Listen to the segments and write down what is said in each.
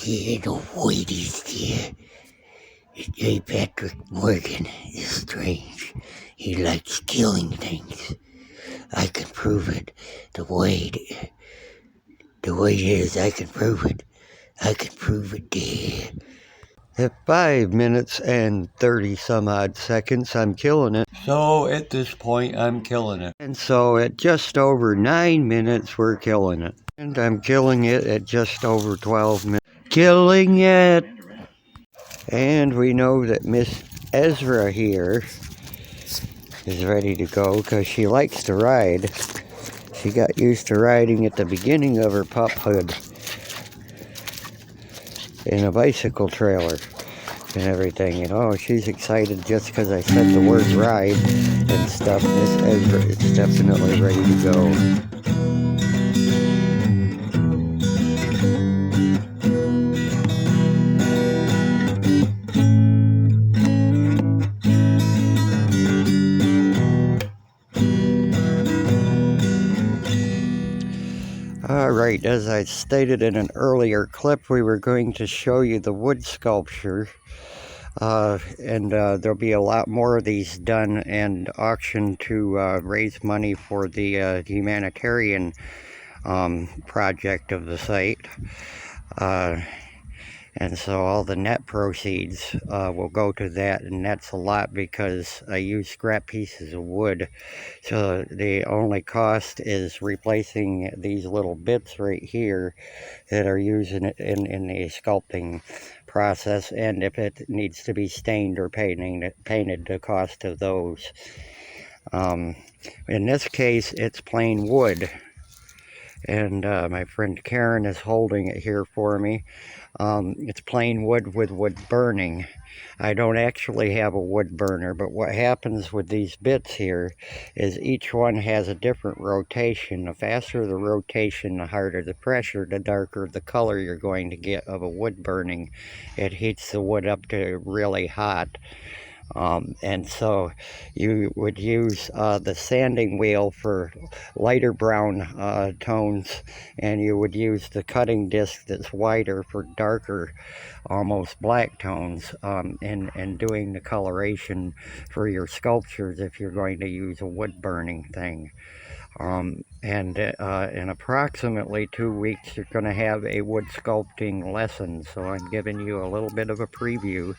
Yeah, don't wait, he's there. J. Patrick Morgan is strange. He likes killing things. I can prove it. The way it is, I can prove it. I can prove it there. At 5 minutes and 30 some odd seconds, I'm killing it. So at this point, I'm killing it. And so at just over 9 minutes, we're killing it. And I'm killing it at just over 12 minutes. Killing it! And we know that Miss Ezra here is ready to go because she likes to ride. She got used to riding at the beginning of her puphood in a bicycle trailer and everything. You know, she's excited just because I said the word ride and stuff. Miss Ezra is definitely ready to go. Alright, as I stated in an earlier clip, we were going to show you the wood sculpture. And there'll be a lot more of these done and auctioned to raise money for the humanitarian project of the site. And so all the net proceeds will go to that, and that's a lot because I use scrap pieces of wood. So the only cost is replacing these little bits right here that are used in the sculpting process, and if it needs to be stained or painted, the cost of those. In this case, it's plain wood. And my friend Karen is holding it here for me. It's plain wood with wood burning. I don't actually have a wood burner, but what happens with these bits here is each one has a different rotation. The faster the rotation, the harder the pressure, the darker the color you're going to get of a wood burning. It heats the wood up to really hot. And so you would use the sanding wheel for lighter brown tones, and you would use the cutting disc that's wider for darker, almost black tones, and doing the coloration for your sculptures if you're going to use a wood burning thing. In approximately 2 weeks, you're going to have a wood sculpting lesson, so I'm giving you a little bit of a preview.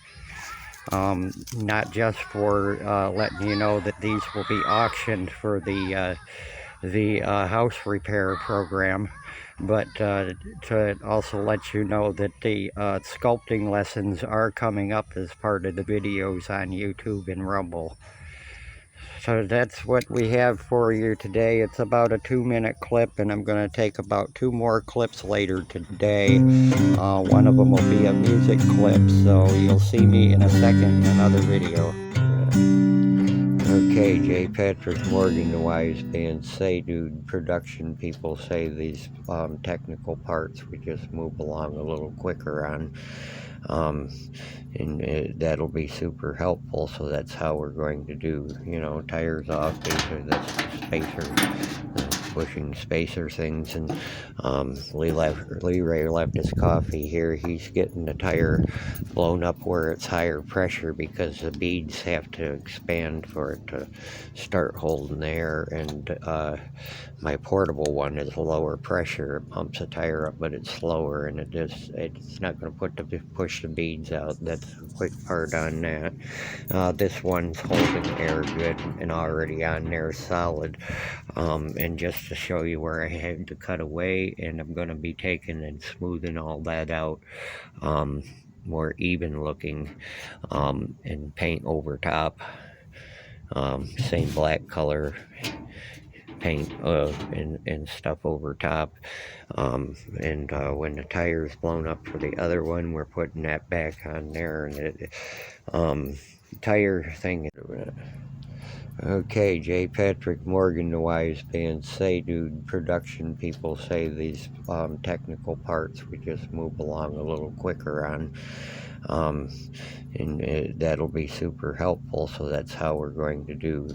Not just for letting you know that these will be auctioned for the house repair program, but to also let you know that the sculpting lessons are coming up as part of the videos on YouTube and Rumble. So that's what we have for you today. It's about a 2-minute clip, and I'm going to take about 2 more clips later today. One of them will be a music clip, so you'll see me in a second in another video. Okay, J. Patrick Morgan, the Wise Band Say Dude production people say these technical parts we just move along a little quicker on. And that'll be super helpful, so that's how we're going to do, you know, tires off, basically that's the spacer, pushing spacer things. And Lee Ray left his coffee here. He's getting the tire blown up where it's higher pressure because the beads have to expand for it to start holding the air, and my portable one is lower pressure. It pumps the tire up, but it's slower, and it's not going to push the beads out. That's a quick part on that. This one's holding air good and already on there solid. And just to show you where I had to cut away, and I'm going to be taking and smoothing all that out, more even looking, and paint over top, same black color paint and stuff over top. And when the tire's blown up for the other one, we're putting that back on there. And tire thing. Okay, J. Patrick Morgan, the Wise Band, Say Dude, production people say these technical parts we just move along a little quicker on, um, and that'll be super helpful. So that's how we're going to do,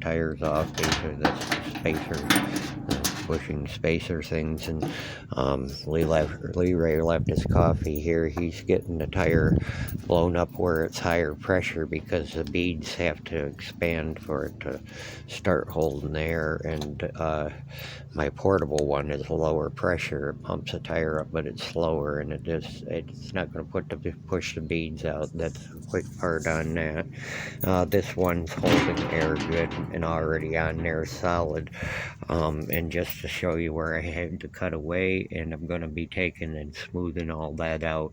tires off, basically that's the spacer, pushing spacer things, and Lee Ray left his coffee here. He's getting the tire blown up where it's higher pressure because the beads have to expand for it to start holding the air, and my portable one is lower pressure. It pumps the tire up, but it's slower, and it's not going to push the beads out. That's a quick part on that. This one's holding air good and already on there solid. And just to show you where I had to cut away, and I'm going to be taking and smoothing all that out,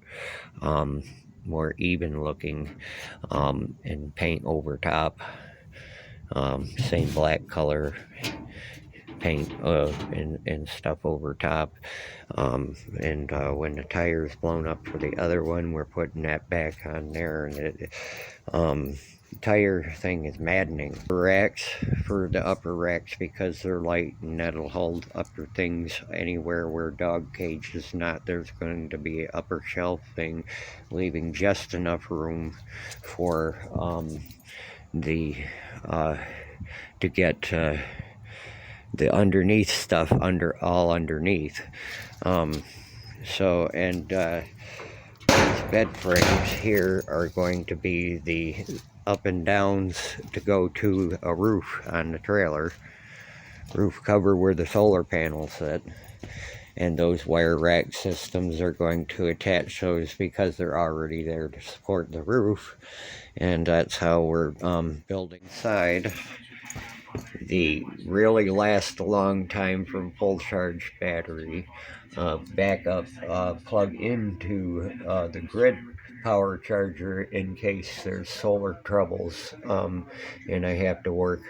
more even looking, and paint over top, same black color paint and stuff over top, and when the tire's blown up for the other one, we're putting that back on there, and tire thing is maddening. Racks, for the upper racks, because they're light and that'll hold upper things anywhere where dog cage is not. There's going to be an upper shelf thing, leaving just enough room for the to get the underneath stuff all underneath. So, and these bed frames here are going to be the up and downs to go to a roof on the trailer, roof cover where the solar panels sit, and those wire rack systems are going to attach those because they're already there to support the roof, and that's how we're building side. The really last a long time from full charge battery, backup plug into the grid power charger in case there's solar troubles, and I have to work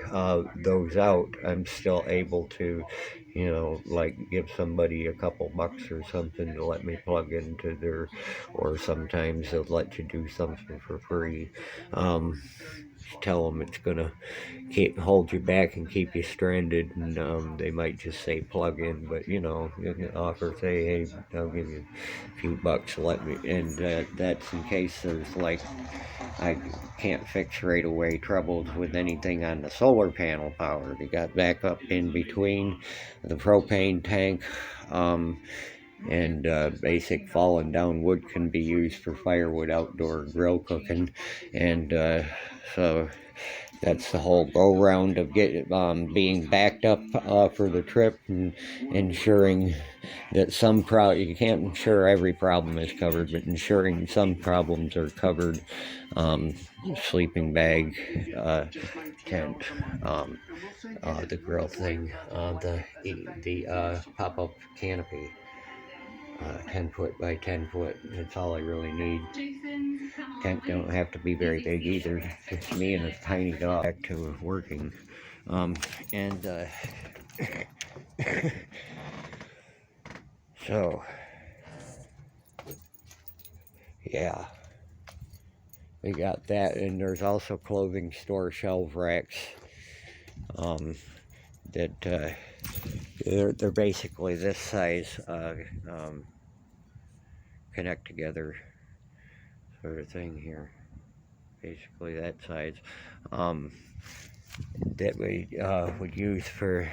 those out. I'm still able to, like give somebody a couple bucks or something to let me plug into their, or sometimes they'll let you do something for free. Tell them it's gonna hold you back and keep you stranded, and they might just say plug in, but you can offer, say, hey, I'll give you a few bucks to let me, and that's in case there's, like, I can't fix right away troubles with anything on the solar panel power. They got backup in between the propane tank, and basic fallen down wood can be used for firewood outdoor grill cooking, and so that's the whole go-round of being backed up for the trip, and ensuring that you can't ensure every problem is covered, but ensuring some problems are covered. Sleeping bag, tent, the grill thing, the pop-up canopy. 10 foot by 10 foot. That's all I really need. Tent don't have to be very big either. Just me and a tiny dog. Back to working. And so, yeah. We got that, and there's also clothing store shelf racks. That they're basically this size, connect together sort of thing here, basically that size, that we would use for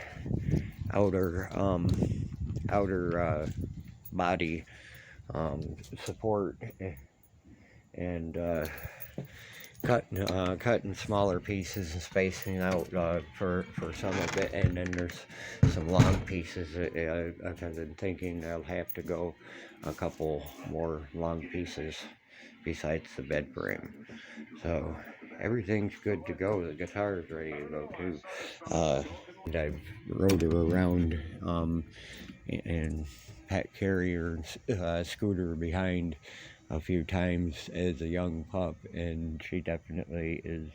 outer body support, and cutting smaller pieces and spacing out for some of it, and then there's some long pieces. Because I'm thinking I'll have to go a couple more long pieces besides the bed frame. So everything's good to go. The guitar's ready to go too. And I've rode her around and pet carrier scooter behind a few times as a young pup, and she definitely is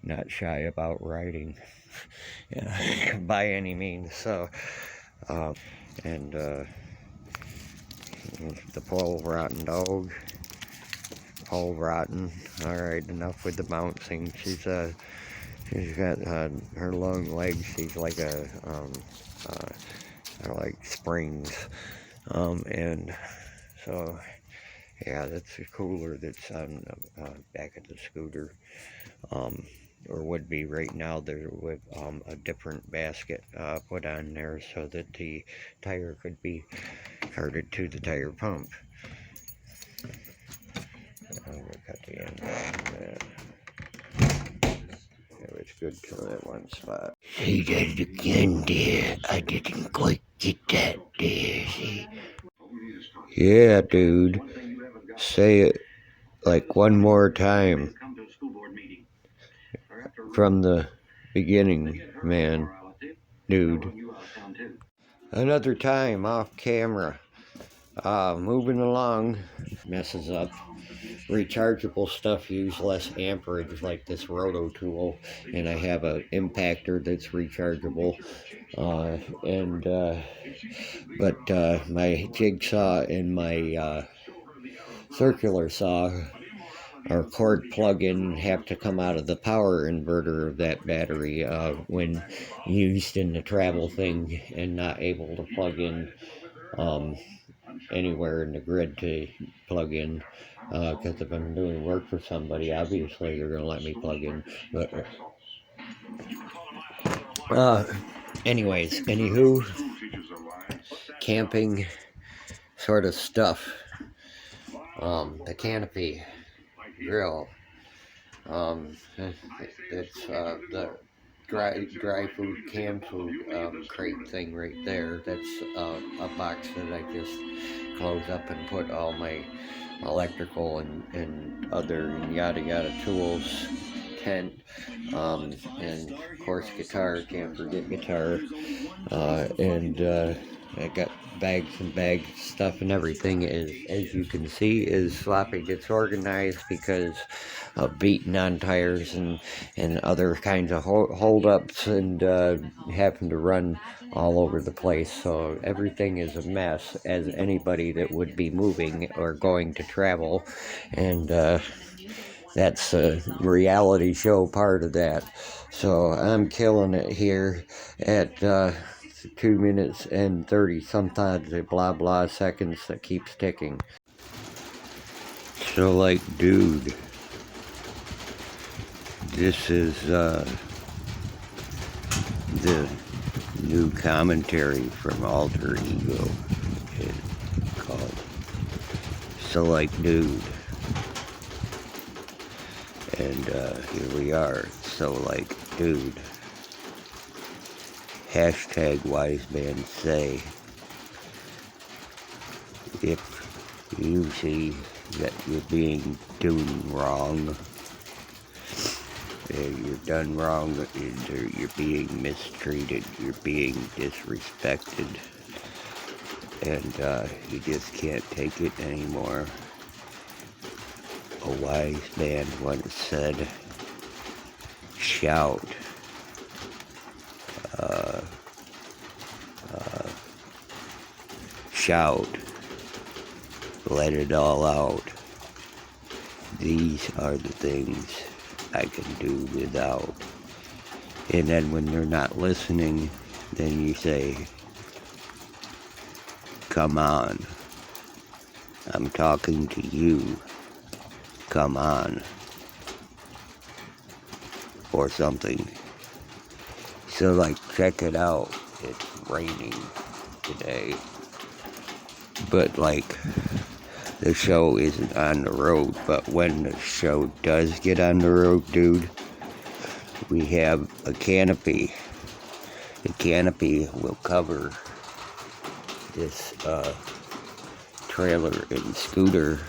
not shy about riding by any means. So and the pole rotten dog, pole rotten. All right, enough with the bouncing. She's She's got her long legs. She's like like springs. And so, yeah, that's a cooler that's on the back of the scooter. Or would be right now. There with a different basket put on there so that the tire could be carted to the tire pump. I'm going to cut the end off that. It was good to that one spot. See that again, dear. I didn't quite get that, dear. See? Yeah, dude. Say it like one more time. From the beginning, man. Dude. Another time off camera. Moving along. Messes up. Rechargeable stuff use less amperage, like this roto tool, and I have an impactor that's rechargeable, but my jigsaw and my circular saw or cord plug-in have to come out of the power inverter of that battery when used in the travel thing, and not able to plug in anywhere in the grid to plug in, because if I'm doing work for somebody, obviously they're going to let me plug in. But anyways, anywho, camping sort of stuff. The canopy grill. It's the dry food, canned food crate thing right there. That's a box that I just close up and put all my electrical and other yada yada tools, tent, and of course guitar, can't forget guitar, and I got bags and bags, stuff and everything is, as you can see, is sloppy. It's organized because of beating on tires and other kinds of hold-ups and having to run all over the place. So everything is a mess, as anybody that would be moving or going to travel, and that's a reality show part of that. So I'm killing it here at 2 minutes and 30 sometimes a blah blah seconds that keeps ticking. So like, dude, this is the new commentary from Alterego. It's called So Like Dude. And here we are, so like dude. Hashtag wise man say, if you see that you're being doing wrong, you're done wrong, you're being mistreated, you're being disrespected, and you just can't take it anymore. A wise man once said, shout. Shout. Let it all out. These are the things I can do without. And then when they're not listening, then you say, come on. I'm talking to you. Come on. Or something. So like, check it out. It's raining today. But like, the show isn't on the road. But when the show does get on the road, dude, we have a canopy. The canopy will cover this trailer and scooter,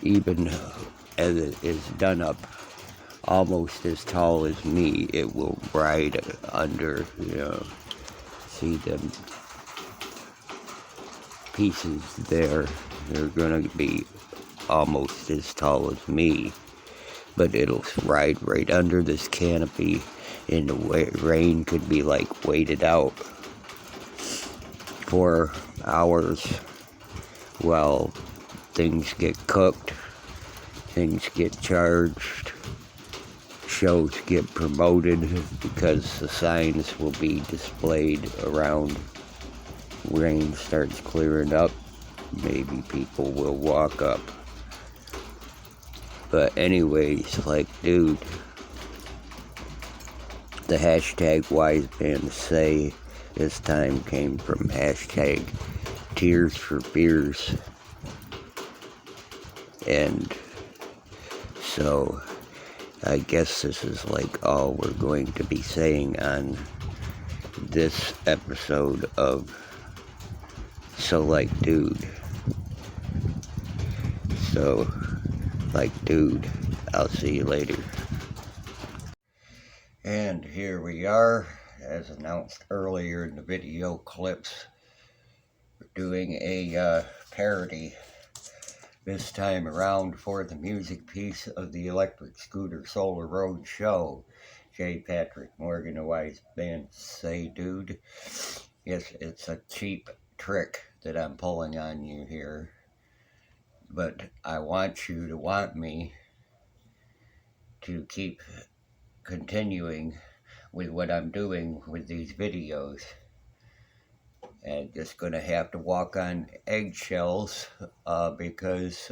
even as it is done up almost as tall as me. It will ride under, see them pieces there. They're gonna be almost as tall as me, but it'll ride right under this canopy, and the rain could be like waited out for hours while things get cooked, things get charged, shows get promoted, because the signs will be displayed around. Rain starts clearing up, maybe people will walk up. But anyways, like, dude, the hashtag wise men say this time came from hashtag Tears for Fears. And so I guess this is like all we're going to be saying on this episode of So Like Dude. So, like dude, I'll see you later. And here we are, as announced earlier in the video clips. We're doing a parody this time around for the music piece of the Electric Scooter Solar Road show. J. Patrick Morgan, a wise man, say dude. Yes, it's a cheap trick that I'm pulling on you here. But I want you to want me to keep continuing with what I'm doing with these videos. And just gonna have to walk on eggshells because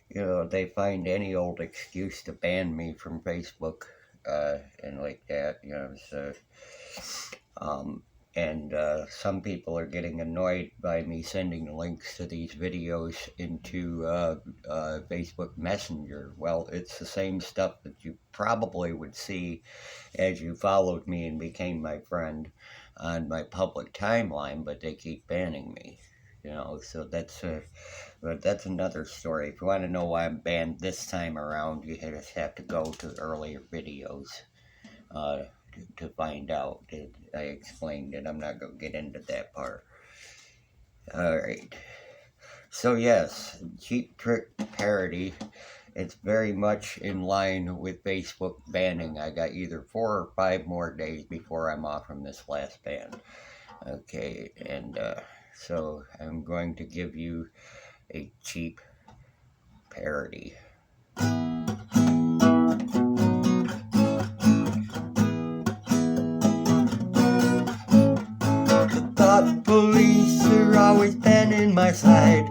they find any old excuse to ban me from Facebook and like that, so and some people are getting annoyed by me sending links to these videos into Facebook Messenger. Well, it's the same stuff that you probably would see as you followed me and became my friend on my public timeline, but they keep banning me. So that's another story. If you want to know why I'm banned this time around, you just have to go to earlier videos to find out. I explained it. I'm not going to get into that part. Alright. So yes, cheap trick parody. It's very much in line with Facebook banning. I got either 4 or 5 more days before I'm off from this last ban. Okay, and so I'm going to give you a cheap parody. The thought police are always banning my side.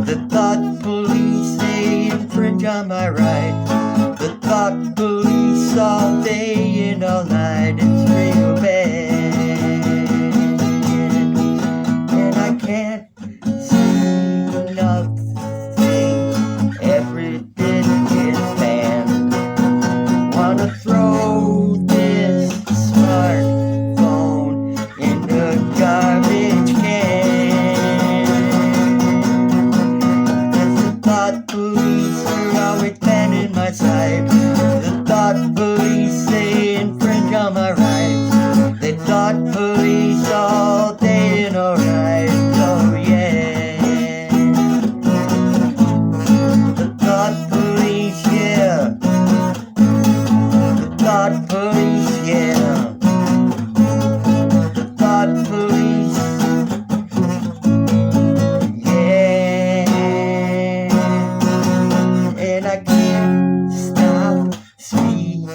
The thought police, they infringe on my rights. The thought police all day and all night. It's real bad, and I can't see nothing. Every bit is banned. Wanna throw this smartphone in the garbage can. Cause the thought police are always banning my side. The thought police, they infringe on my rights. They thought police all day and all night. Oh yeah. The thought police, yeah. The thought police, yeah. The thought police, yeah. And I can't stop speaking.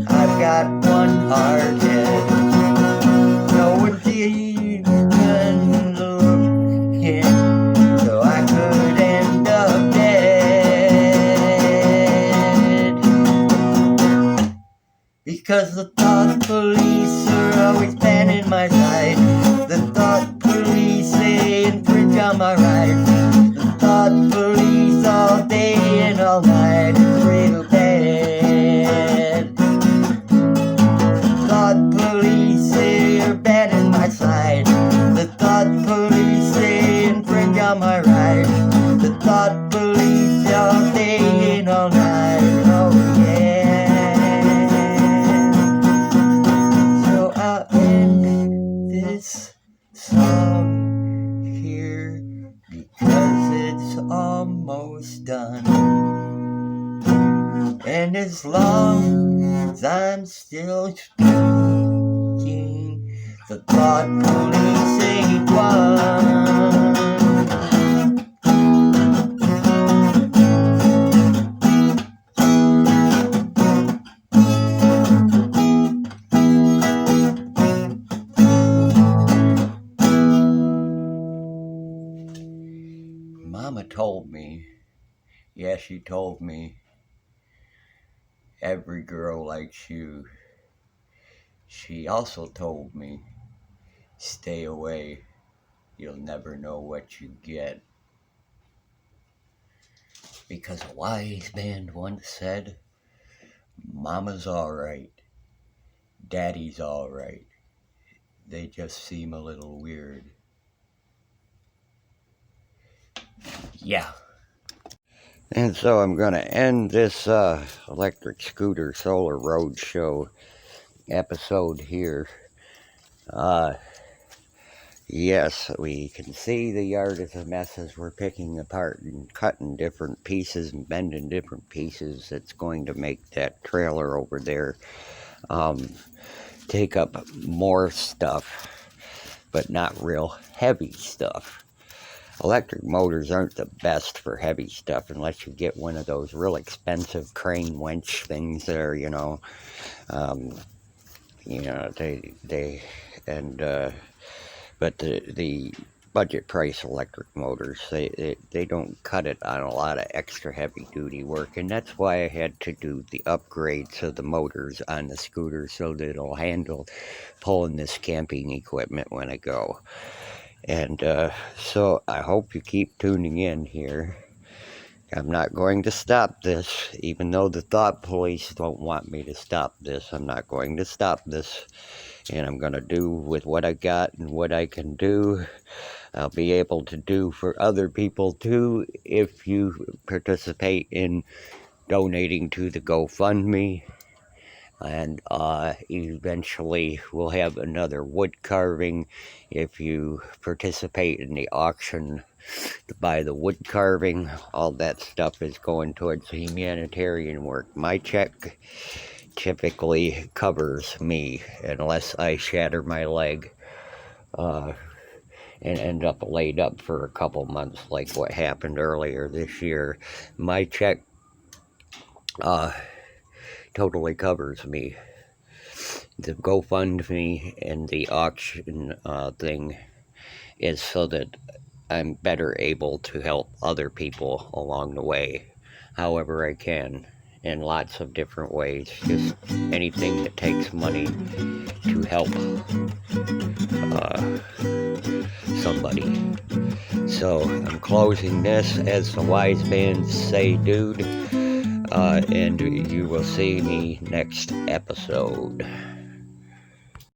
I've got one hard head. No one's even looking, so I could end up dead. Because the thought police are always banning my side. The thought police, they infringe on my rights. The thought police all day and all night. It's real bad. The thought police, they are banning my side. The thought police, they infringe on my rights. The thought police all day and all night. Oh yeah. So I'll end this song here because it's almost done. And as long as I'm still speaking, the thought police ain't won. Mama told me, yeah, she told me, every girl likes you. She also told me, stay away, you'll never know what you get. Because a wise man once said, Mama's alright, Daddy's alright, they just seem a little weird. Yeah. And so I'm going to end this electric scooter solar road show episode here. Yes, we can see the yard is a mess as we're picking apart and cutting different pieces and bending different pieces. It's going to make that trailer over there take up more stuff, but not real heavy stuff. Electric motors aren't the best for heavy stuff unless you get one of those real expensive crane winch things there, but the budget price electric motors, they don't cut it on a lot of extra heavy duty work, and that's why I had to do the upgrades of the motors on the scooter so that it'll handle pulling this camping equipment when I go. And so I hope you keep tuning in here. I'm not going to stop this, even though the thought police don't want me to stop this. I'm not going to stop this, and I'm going to do with what I got and what I can do. I'll be able to do for other people too if you participate in donating to the GoFundMe. And eventually we'll have another wood carving if you participate in the auction to buy the wood carving. All that stuff is going towards humanitarian work. My check typically covers me unless I shatter my leg and end up laid up for a couple months like what happened earlier this year. My check totally covers me. The GoFundMe and the auction thing is so that I'm better able to help other people along the way, however I can, in lots of different ways. Just anything that takes money to help somebody. So I'm closing this, as the wise man say, dude. And you will see me next episode.